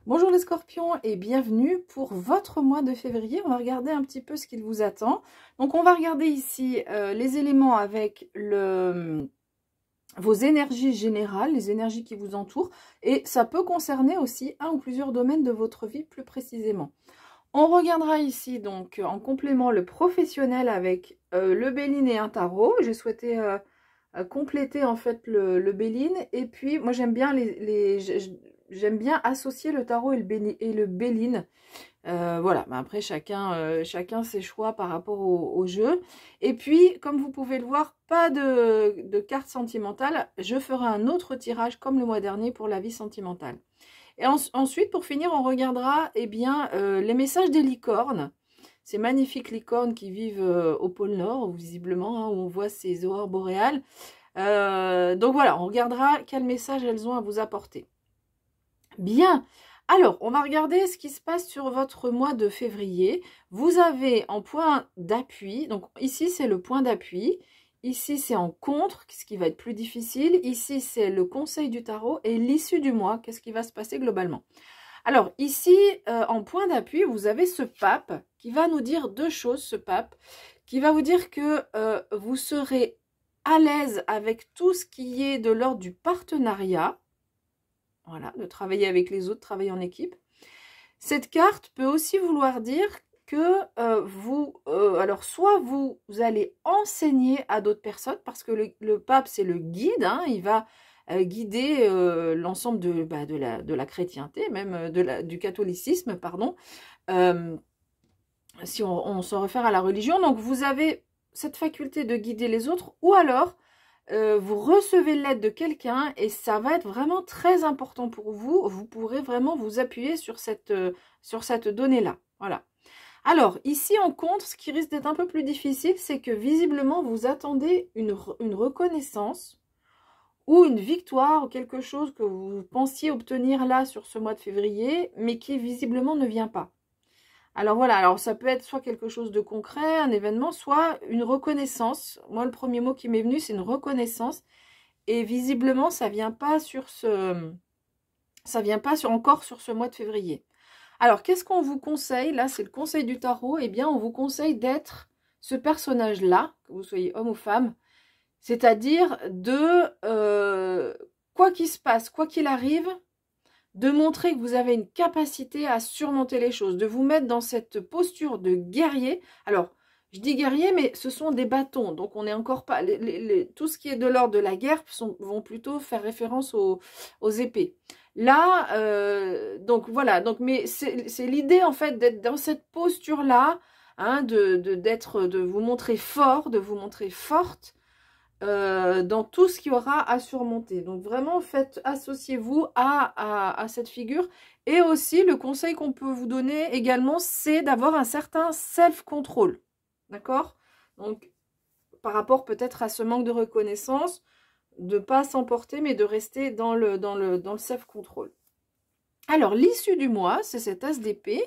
Bonjour les scorpions et bienvenue pour votre mois de février. On va regarder un petit peu ce qu'il vous attend. Donc on va regarder ici les éléments avec vos énergies générales, les énergies qui vous entourent. Et ça peut concerner aussi un ou plusieurs domaines de votre vie plus précisément. On regardera ici donc en complément le professionnel avec le Béline et un tarot. J'ai souhaité compléter en fait le Béline. Et puis moi j'aime bien j'aime bien associer le tarot et le Béline. Voilà, mais après chacun ses choix par rapport au jeu. Et puis, comme vous pouvez le voir, pas de carte sentimentale. Je ferai un autre tirage comme le mois dernier pour la vie sentimentale. Et ensuite, pour finir, on regardera bien, les messages des licornes. Ces magnifiques licornes qui vivent au pôle Nord, visiblement, hein, où on voit ces aurores boréales. Donc voilà, on regardera quel message elles ont à vous apporter. Bien, alors on va regarder ce qui se passe sur votre mois de février. Vous avez en point d'appui, donc ici c'est le point d'appui, ici c'est en contre, ce qui va être plus difficile, ici c'est le conseil du tarot et l'issue du mois, qu'est-ce qui va se passer globalement. Alors ici, en point d'appui, vous avez ce pape qui va nous dire deux choses, ce pape, qui va vous dire que vous serez à l'aise avec tout ce qui est de l'ordre du partenariat. Voilà, de travailler avec les autres, travailler en équipe. Cette carte peut aussi vouloir dire que alors soit vous allez enseigner à d'autres personnes, parce que le pape c'est le guide, hein, il va guider l'ensemble de la chrétienté, même du catholicisme, pardon, si on se réfère à la religion. Donc vous avez cette faculté de guider les autres, ou alors vous recevez l'aide de quelqu'un et ça va être vraiment très important pour vous. Vous pourrez vraiment vous appuyer sur cette donnée-là. Voilà. Alors, ici en contre, ce qui risque d'être un peu plus difficile, c'est que visiblement, vous attendez une reconnaissance ou une victoire ou quelque chose que vous pensiez obtenir là sur ce mois de février, mais qui visiblement ne vient pas. Alors voilà, alors ça peut être soit quelque chose de concret, un événement, soit une reconnaissance. Moi, le premier mot qui m'est venu, c'est une reconnaissance. Et visiblement, ça vient pas encore sur ce mois de février. Alors, qu'est-ce qu'on vous conseille? Là, c'est le conseil du tarot. Eh bien, on vous conseille d'être ce personnage-là, que vous soyez homme ou femme. C'est-à-dire quoi qu'il se passe, quoi qu'il arrive, de montrer que vous avez une capacité à surmonter les choses, de vous mettre dans cette posture de guerrier. Alors, je dis guerrier, mais ce sont des bâtons, donc on n'est encore pas... tout ce qui est de l'ordre de la guerre vont plutôt faire référence aux épées. Là, donc voilà, mais c'est l'idée en fait d'être dans cette posture-là, hein, de vous montrer fort, de vous montrer forte, dans tout ce qu'il y aura à surmonter. Donc vraiment, associez-vous à cette figure. Et aussi, le conseil qu'on peut vous donner également, c'est d'avoir un certain self-control. D'accord? Donc, par rapport peut-être à ce manque de reconnaissance, de ne pas s'emporter, mais de rester dans le self-control. Alors, l'issue du mois, c'est cet as d'épée,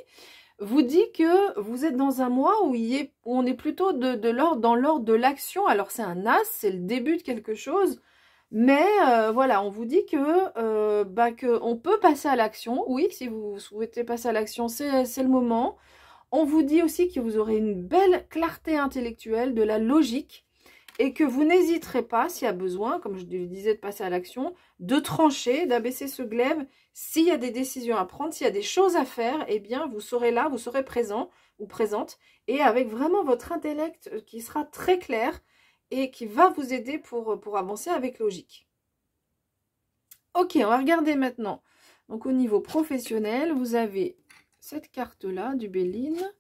vous dit que vous êtes dans un mois où on est plutôt dans l'ordre de l'action. Alors c'est un as, c'est le début de quelque chose, mais voilà, on vous dit que on peut passer à l'action. Oui, si vous souhaitez passer à l'action, c'est le moment. On vous dit aussi que vous aurez une belle clarté intellectuelle, de la logique, et que vous n'hésiterez pas, s'il y a besoin, comme je le disais, de passer à l'action, de trancher, d'abaisser ce glaive. S'il y a des décisions à prendre, s'il y a des choses à faire, eh bien, vous serez là, vous serez présent ou présente, et avec vraiment votre intellect qui sera très clair et qui va vous aider pour avancer avec logique. Ok, on va regarder maintenant. Donc, au niveau professionnel, vous avez cette carte-là du Béline.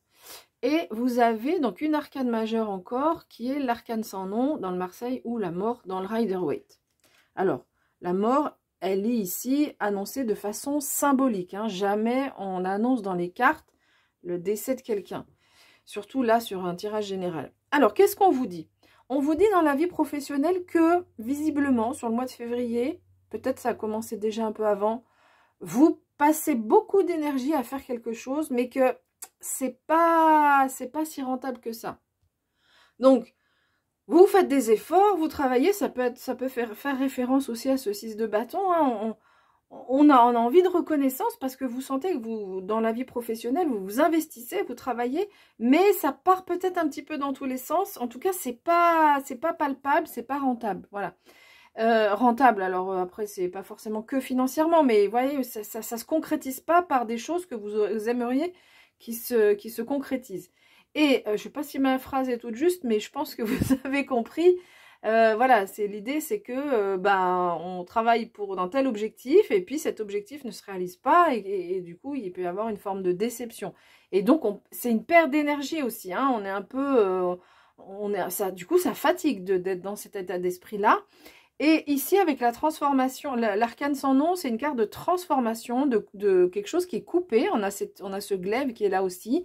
Et vous avez donc une arcane majeure encore, qui est l'arcane sans nom dans le Marseille ou la mort dans le Rider-Waite. Alors, la mort, elle est ici annoncée de façon symbolique. Hein. Jamais on annonce dans les cartes le décès de quelqu'un. Surtout là, sur un tirage général. Alors, qu'est-ce qu'on vous dit? On vous dit dans la vie professionnelle que, visiblement, sur le mois de février, peut-être ça a commencé déjà un peu avant, vous passez beaucoup d'énergie à faire quelque chose, mais que c'est pas si rentable que ça. Donc, vous faites des efforts, vous travaillez, ça peut faire référence aussi à ce 6 de bâton. Hein. on a envie de reconnaissance parce que vous sentez que vous, dans la vie professionnelle, vous vous investissez, vous travaillez, mais ça part peut-être un petit peu dans tous les sens. En tout cas, c'est pas palpable, c'est pas rentable. Voilà. Rentable, alors après, c'est pas forcément que financièrement, mais vous voyez, ça se concrétise pas par des choses que vous aimeriez qui se concrétisent. Et je sais pas si ma phrase est toute juste, mais je pense que vous avez compris. Voilà, l'idée, c'est que ben on travaille pour un tel objectif et puis cet objectif ne se réalise pas et du coup il peut y avoir une forme de déception. Et donc c'est une perte d'énergie aussi. Hein, on est un peu, du coup ça fatigue d'être dans cet état d'esprit là. Et ici avec la transformation, l'arcane sans nom, c'est une carte de transformation de quelque chose qui est coupé. On a ce glaive qui est là aussi.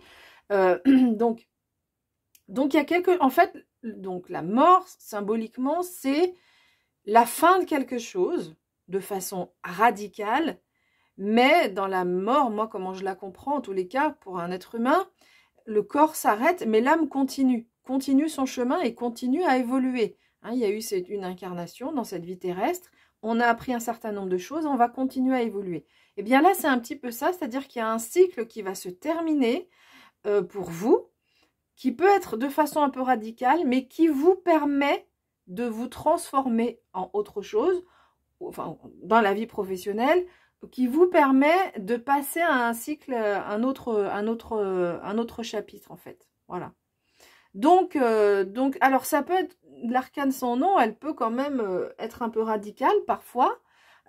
Donc il y a en fait, donc la mort, symboliquement, c'est la fin de quelque chose de façon radicale, mais dans la mort, moi, comment je la comprends, en tous les cas, pour un être humain, le corps s'arrête, mais l'âme continue son chemin et continue à évoluer. Hein, il y a eu une incarnation dans cette vie terrestre, on a appris un certain nombre de choses, on va continuer à évoluer. Et bien là, c'est un petit peu ça, c'est-à-dire qu'il y a un cycle qui va se terminer pour vous, qui peut être de façon un peu radicale, mais qui vous permet de vous transformer en autre chose, enfin, dans la vie professionnelle, qui vous permet de passer à un cycle, un autre chapitre, en fait. Voilà. Donc, alors ça peut être, l'arcane sans nom, elle peut quand même être un peu radicale parfois,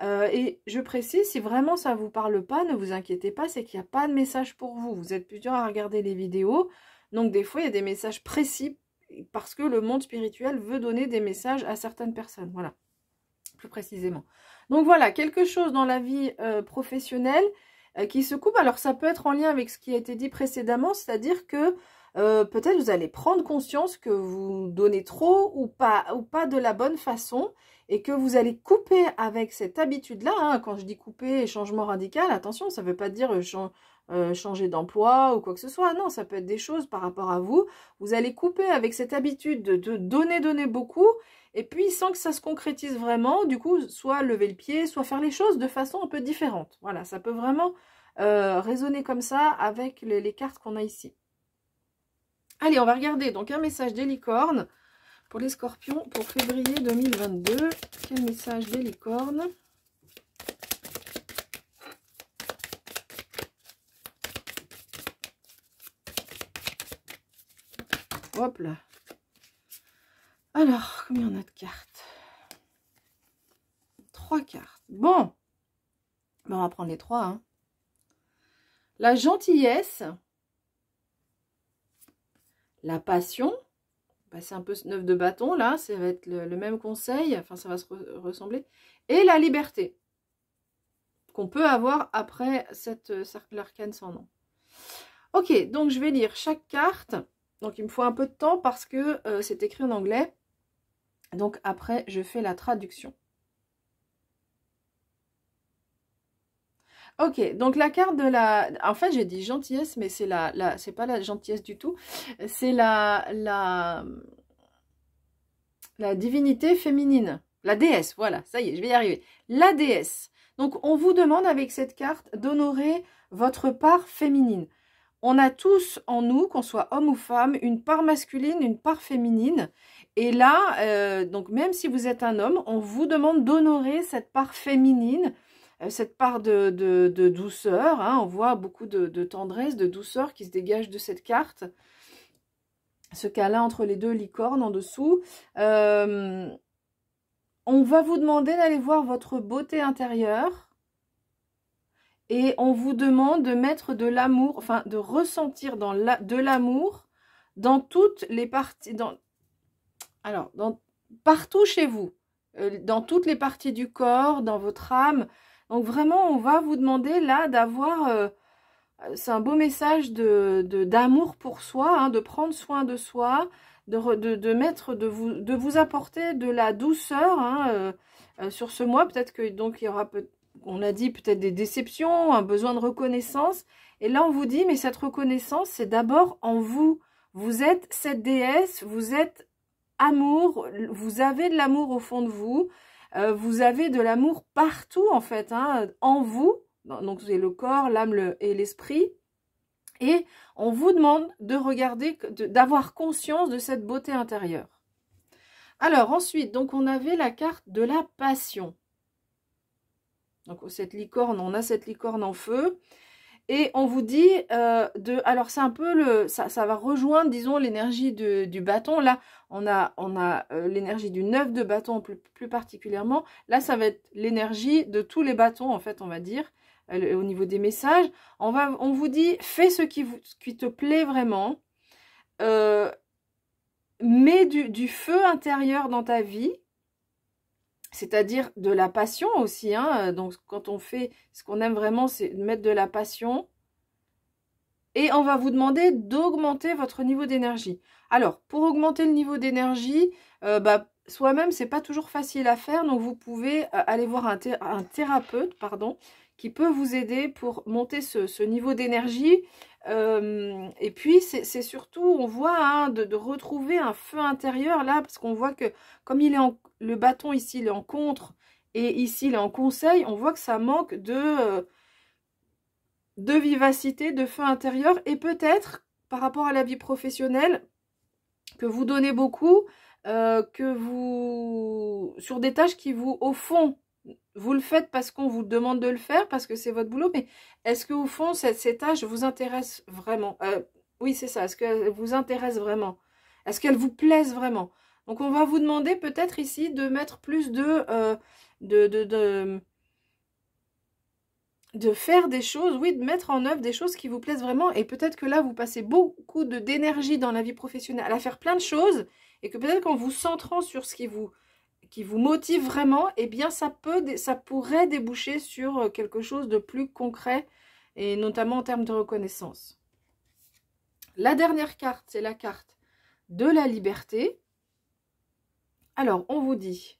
et je précise, si vraiment ça ne vous parle pas, ne vous inquiétez pas, c'est qu'il n'y a pas de message pour vous. Vous êtes plusieurs à regarder les vidéos, donc des fois il y a des messages précis, parce que le monde spirituel veut donner des messages à certaines personnes, voilà, plus précisément. Donc voilà, quelque chose dans la vie professionnelle qui se coupe. Alors ça peut être en lien avec ce qui a été dit précédemment, c'est-à-dire que peut-être vous allez prendre conscience que vous donnez trop ou pas de la bonne façon et que vous allez couper avec cette habitude-là. Hein. Quand je dis couper, changement radical, attention, ça ne veut pas dire changer d'emploi ou quoi que ce soit. Non, ça peut être des choses par rapport à vous. Vous allez couper avec cette habitude de donner beaucoup et puis sans que ça se concrétise vraiment, du coup, soit lever le pied, soit faire les choses de façon un peu différente. Voilà, ça peut vraiment résonner comme ça avec les cartes qu'on a ici. Allez, on va regarder donc un message des licornes pour les scorpions pour février 2022. Quel message des licornes? Hop là. Alors, combien on a de cartes? 3 cartes. Bon. On va prendre les 3. Hein. La gentillesse. La passion. C'est un peu ce 9 de bâton, là. Ça va être le même conseil. Enfin, ça va se ressembler. Et la liberté. Qu'on peut avoir après l'arcane sans nom. Ok, donc je vais lire chaque carte. Donc il me faut un peu de temps parce que c'est écrit en anglais. Donc après, je fais la traduction. Ok, donc la carte de la... En fait, j'ai dit gentillesse, mais c'est c'est pas la gentillesse du tout. C'est la divinité féminine. La déesse, voilà, ça y est, je vais y arriver. La déesse. Donc, on vous demande avec cette carte d'honorer votre part féminine. On a tous en nous, qu'on soit homme ou femme, une part masculine, une part féminine. Et là, donc même si vous êtes un homme, on vous demande d'honorer cette part féminine, cette part de douceur. Hein. On voit beaucoup de tendresse, de douceur qui se dégage de cette carte. Ce câlin entre les deux licornes en dessous. On va vous demander d'aller voir votre beauté intérieure. Et on vous demande de mettre de l'amour, enfin de ressentir de l'amour dans toutes les parties, partout chez vous, dans toutes les parties du corps, dans votre âme. Donc vraiment, on va vous demander là d'avoir, c'est un beau message d'amour pour soi, hein, de prendre soin de soi, de vous apporter de la douceur hein, sur ce mois. Peut-être que donc il y aura on a dit peut-être des déceptions, un besoin de reconnaissance. Et là, on vous dit, mais cette reconnaissance, c'est d'abord en vous. Vous êtes cette déesse, vous êtes amour, vous avez de l'amour au fond de vous. Vous avez de l'amour partout, en fait, hein, en vous. Donc, c'est le corps, l'âme et l'esprit. Et on vous demande de regarder, d'avoir conscience de cette beauté intérieure. Alors, ensuite, donc on avait la carte de la passion. Donc, cette licorne, on a cette licorne en feu. Et on vous dit, alors c'est un peu, ça va rejoindre, disons, l'énergie du bâton. Là, on a l'énergie du 9 de bâton plus particulièrement. Là, ça va être l'énergie de tous les bâtons, en fait, on va dire, au niveau des messages. On vous dit, fais ce qui te plaît vraiment. Mets du feu intérieur dans ta vie. C'est-à-dire de la passion aussi, hein. Donc quand on fait ce qu'on aime vraiment, c'est mettre de la passion. Et on va vous demander d'augmenter votre niveau d'énergie. Alors, pour augmenter le niveau d'énergie, soi-même, c'est pas toujours facile à faire. Donc vous pouvez aller voir un thérapeute, qui peut vous aider pour monter ce niveau d'énergie. Et puis, c'est surtout, on voit, hein, de retrouver un feu intérieur là, parce qu'on voit que comme le bâton ici, il est en contre, et ici, il est en conseil, on voit que ça manque de vivacité, de feu intérieur, et peut-être, par rapport à la vie professionnelle, que vous donnez beaucoup, sur des tâches qui au fond, vous le faites parce qu'on vous demande de le faire, parce que c'est votre boulot, mais est-ce qu'au fond, ces tâches vous intéressent vraiment? Oui, c'est ça. Est-ce qu'elles vous intéressent vraiment? Est-ce qu'elles vous plaisent vraiment? Donc, on va vous demander peut-être ici de mettre plus de faire des choses, oui, de mettre en œuvre des choses qui vous plaisent vraiment. Et peut-être que là, vous passez beaucoup d'énergie dans la vie professionnelle à faire plein de choses, et que peut-être qu'en vous centrant sur ce qui vous motive vraiment, eh bien ça pourrait déboucher sur quelque chose de plus concret, et notamment en termes de reconnaissance. La dernière carte, c'est la carte de la liberté. Alors, on vous dit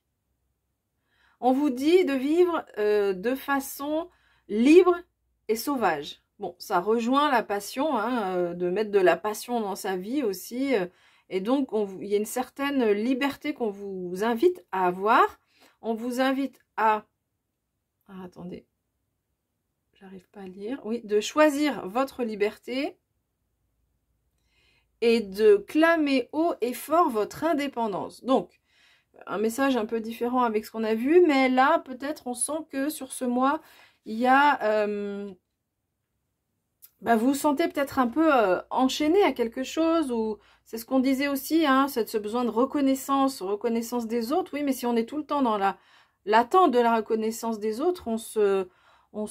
de vivre de façon libre et sauvage. Bon, ça rejoint la passion, hein, de mettre de la passion dans sa vie aussi. Et donc, il y a une certaine liberté qu'on vous invite à avoir. On vous invite à... Ah, attendez, j'arrive pas à lire. Oui, de choisir votre liberté et de clamer haut et fort votre indépendance. Donc, un message un peu différent avec ce qu'on a vu, mais là, peut-être, on sent que sur ce mois, il y a... vous vous sentez peut-être un peu enchaîné à quelque chose, ou c'est ce qu'on disait aussi, hein, ce besoin de reconnaissance des autres. Oui, mais si on est tout le temps dans l'attente de la reconnaissance des autres, on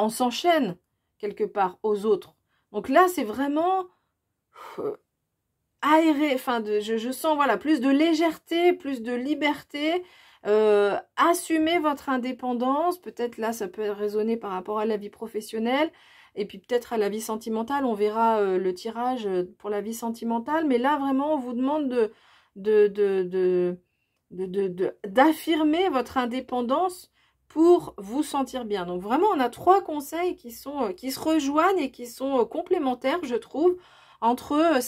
s'enchaîne quelque part aux autres. Donc là, c'est vraiment aéré, enfin, je sens, voilà, plus de légèreté, plus de liberté. Assumez votre indépendance. Peut-être là, ça peut résonner par rapport à la vie professionnelle. Et puis peut-être à la vie sentimentale, on verra le tirage pour la vie sentimentale. Mais là, vraiment, on vous demande d'affirmer votre indépendance pour vous sentir bien. Donc vraiment, on a 3 conseils qui se rejoignent et qui sont complémentaires, je trouve, entre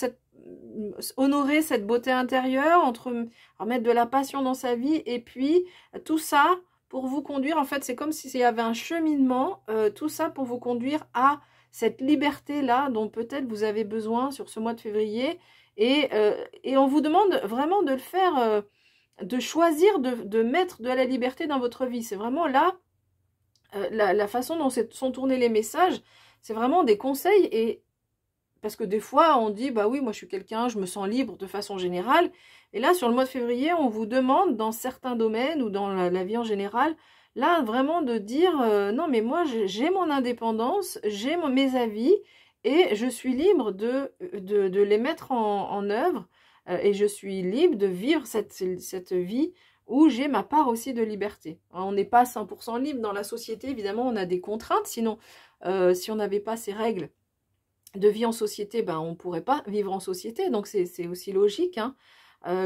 honorer cette beauté intérieure, entre mettre de la passion dans sa vie, et puis tout ça pour vous conduire, en fait, c'est comme s'il y avait un cheminement, tout ça pour vous conduire à cette liberté-là dont peut-être vous avez besoin sur ce mois de février. Et on vous demande vraiment de le faire, de choisir de mettre de la liberté dans votre vie. C'est vraiment là, la façon dont sont tournés les messages, c'est vraiment des conseils. Et parce que des fois, on dit, bah oui, moi je suis quelqu'un, je me sens libre de façon générale. Et là, sur le mois de février, on vous demande, dans certains domaines ou dans la vie en général, là, vraiment de dire, non, mais moi, j'ai mon indépendance, j'ai mes avis, et je suis libre de les mettre en œuvre, et je suis libre de vivre cette vie où j'ai ma part aussi de liberté. On n'est pas 100% libre dans la société, évidemment, on a des contraintes, sinon, si on n'avait pas ces règles de vie en société, on ne pourrait pas vivre en société, donc c'est aussi logique, hein,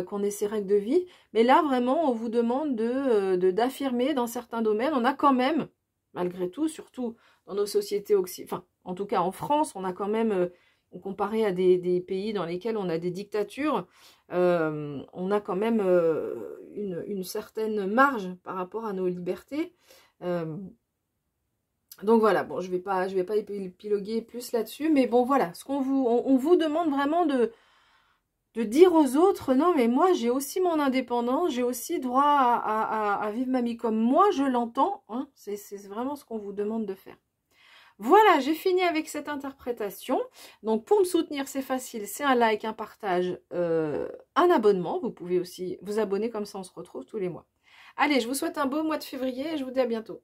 qu'on ait ces règles de vie. Mais là, vraiment, on vous demande d'affirmer dans certains domaines. On a quand même, malgré tout, surtout dans nos sociétés occidentales, enfin, en tout cas en France, on a quand même comparé à des pays dans lesquels on a des dictatures, on a quand même une certaine marge par rapport à nos libertés. Donc voilà, bon, je vais pas épiloguer plus là-dessus, mais bon voilà, on vous demande vraiment de dire aux autres, non mais moi j'ai aussi mon indépendance, j'ai aussi droit à vivre ma vie comme moi je l'entends, hein, c'est vraiment ce qu'on vous demande de faire. Voilà, j'ai fini avec cette interprétation. Donc pour me soutenir, c'est facile, c'est un like, un partage, un abonnement. Vous pouvez aussi vous abonner, comme ça on se retrouve tous les mois. Allez, je vous souhaite un beau mois de février et je vous dis à bientôt.